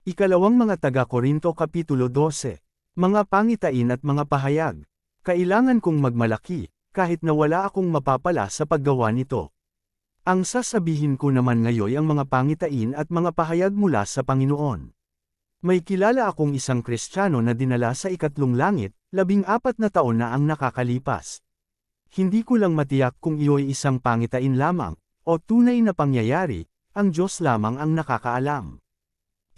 Ikalawang mga taga-Korinto Kapitulo 12. Mga pangitain at mga pahayag. Kailangan kong magmalaki, kahit na wala akong mapapala sa paggawa nito. Ang sasabihin ko naman ngayon ang mga pangitain at mga pahayag mula sa Panginoon. May kilala akong isang Kristiyano na dinala sa ikatlong langit, 14 na taon na ang nakakalipas. Hindi ko lang matiyak kung iyo'y isang pangitain lamang, o tunay na pangyayari, ang Diyos lamang ang nakakaalam.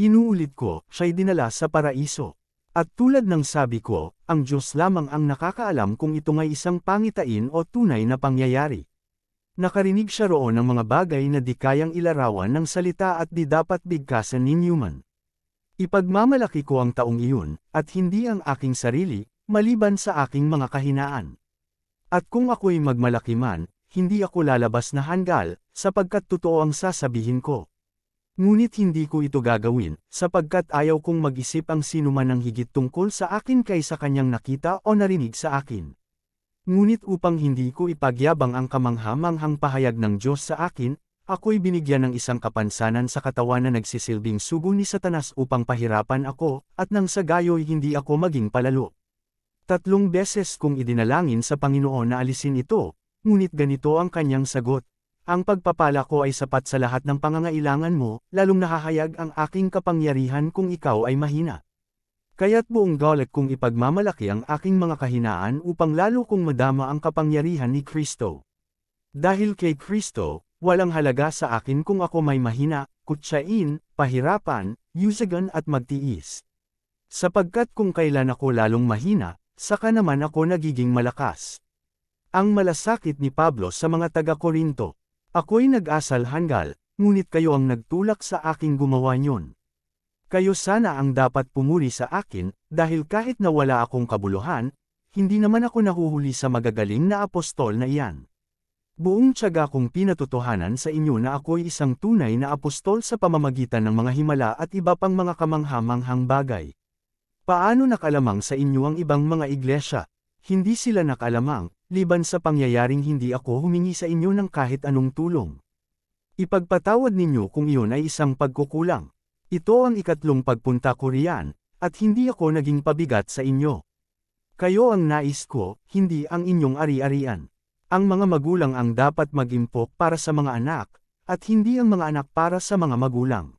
Inuulit ko, siya'y dinala sa paraiso. At tulad ng sabi ko, ang Diyos lamang ang nakakaalam kung ito nga'y isang pangitain o tunay na pangyayari. Nakarinig siya roon ng mga bagay na di kayang ilarawan ng salita at di dapat bigkasan ni Newman. Ipagmamalaki ko ang taong iyon, at hindi ang aking sarili, maliban sa aking mga kahinaan. At kung ako'y magmalaki man, hindi ako lalabas na hanggal, sapagkat totoo ang sasabihin ko. Ngunit hindi ko ito gagawin, sapagkat ayaw kong mag-isip ang sinuman ng higit tungkol sa akin kaysa kanyang nakita o narinig sa akin. Ngunit upang hindi ko ipagyabang ang kamangha-manghang pahayag ng Diyos sa akin, ako'y binigyan ng isang kapansanan sa katawan na nagsisilbing sugo ni Satanas upang pahirapan ako, at nang sa gayo'y hindi ako maging palalo. 3 beses kong idinalangin sa Panginoon na alisin ito, ngunit ganito ang kanyang sagot. Ang pagpapala ko ay sapat sa lahat ng pangangailangan mo, lalong nahahayag ang aking kapangyarihan kung ikaw ay mahina. Kaya't buong galak kong ipagmamalaki ang aking mga kahinaan upang lalo kong madama ang kapangyarihan ni Kristo. Dahil kay Kristo, walang halaga sa akin kung ako may mahina, kutsain, pahirapan, yusagan at magtiis. Sapagkat kung kailan ako lalong mahina, saka naman ako nagiging malakas. Ang malasakit ni Pablo sa mga taga-Korinto. Ako'y nag-asal hanggal, ngunit kayo ang nagtulak sa aking gumawa niyon. Kayo sana ang dapat pumuri sa akin, dahil kahit na wala akong kabuluhan, hindi naman ako nahuhuli sa magagaling na apostol na iyan. Buong tiyaga kong pinatotohanan sa inyo na ako'y isang tunay na apostol sa pamamagitan ng mga himala at iba pang mga kamangha-manghang bagay. Paano nakalamang sa inyo ang ibang mga iglesia? Hindi sila nakalamang, liban sa pangyayaring hindi ako humingi sa inyo ng kahit anong tulong. Ipagpatawad ninyo kung iyon ay isang pagkukulang. Ito ang ikatlong pagpunta ko riyan, at hindi ako naging pabigat sa inyo. Kayo ang nais ko, hindi ang inyong ari-arian. Ang mga magulang ang dapat mag-impok para sa mga anak, at hindi ang mga anak para sa mga magulang.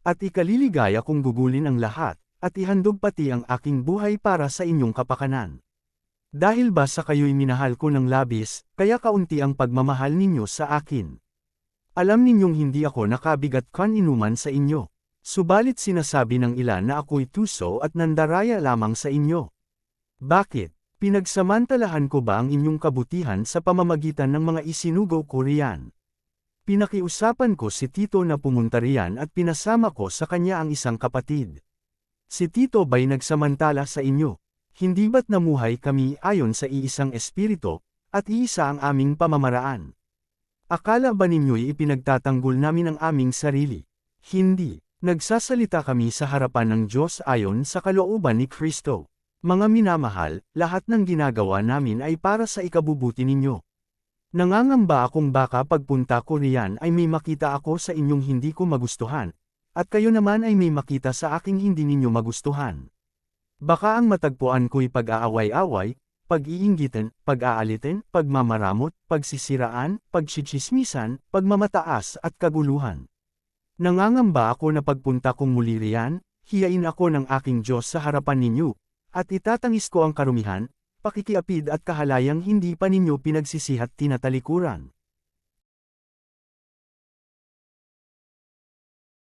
At ikaliligaya kong gugulin ang lahat, at ihandog pati ang aking buhay para sa inyong kapakanan. Dahil ba sa kayo'y minahal ko ng labis, kaya kaunti ang pagmamahal ninyo sa akin. Alam ninyong hindi ako nakabigat kaninuman sa inyo. Subalit sinasabi ng ilan na ako'y tuso at nandaraya lamang sa inyo. Bakit? Pinagsamantalahan ko ba ang inyong kabutihan sa pamamagitan ng mga isinugo ko riyan? Pinakiusapan ko si Tito na pumunta riyan at pinasama ko sa kanya ang isang kapatid. Si Tito ba'y nagsamantala sa inyo? Hindi ba't namuhay kami ayon sa iisang espiritu, at iisa ang aming pamamaraan? Akala ba ninyo'y ipinagtatanggol namin ang aming sarili? Hindi. Nagsasalita kami sa harapan ng Diyos ayon sa kalooban ni Kristo. Mga minamahal, lahat ng ginagawa namin ay para sa ikabubuti ninyo. Nangangamba akong baka pagpunta ko riyan ay may makita ako sa inyong hindi ko magustuhan, at kayo naman ay may makita sa aking hindi ninyo magustuhan. Baka ang matagpuan ko'y pag-aaway-away, pag-iinggitan, pag-aalitin, pagmamaramot, pagsisiraan, pagtsitsismisan, pagmamataas at kaguluhan. Nangangamba ako na pagpunta kong muli riyan, hiyain ako ng aking Diyos sa harapan ninyo, at itatangis ko ang karumihan, pakikiapid at kahalayang hindi pa ninyo pinagsisihat tinatalikuran.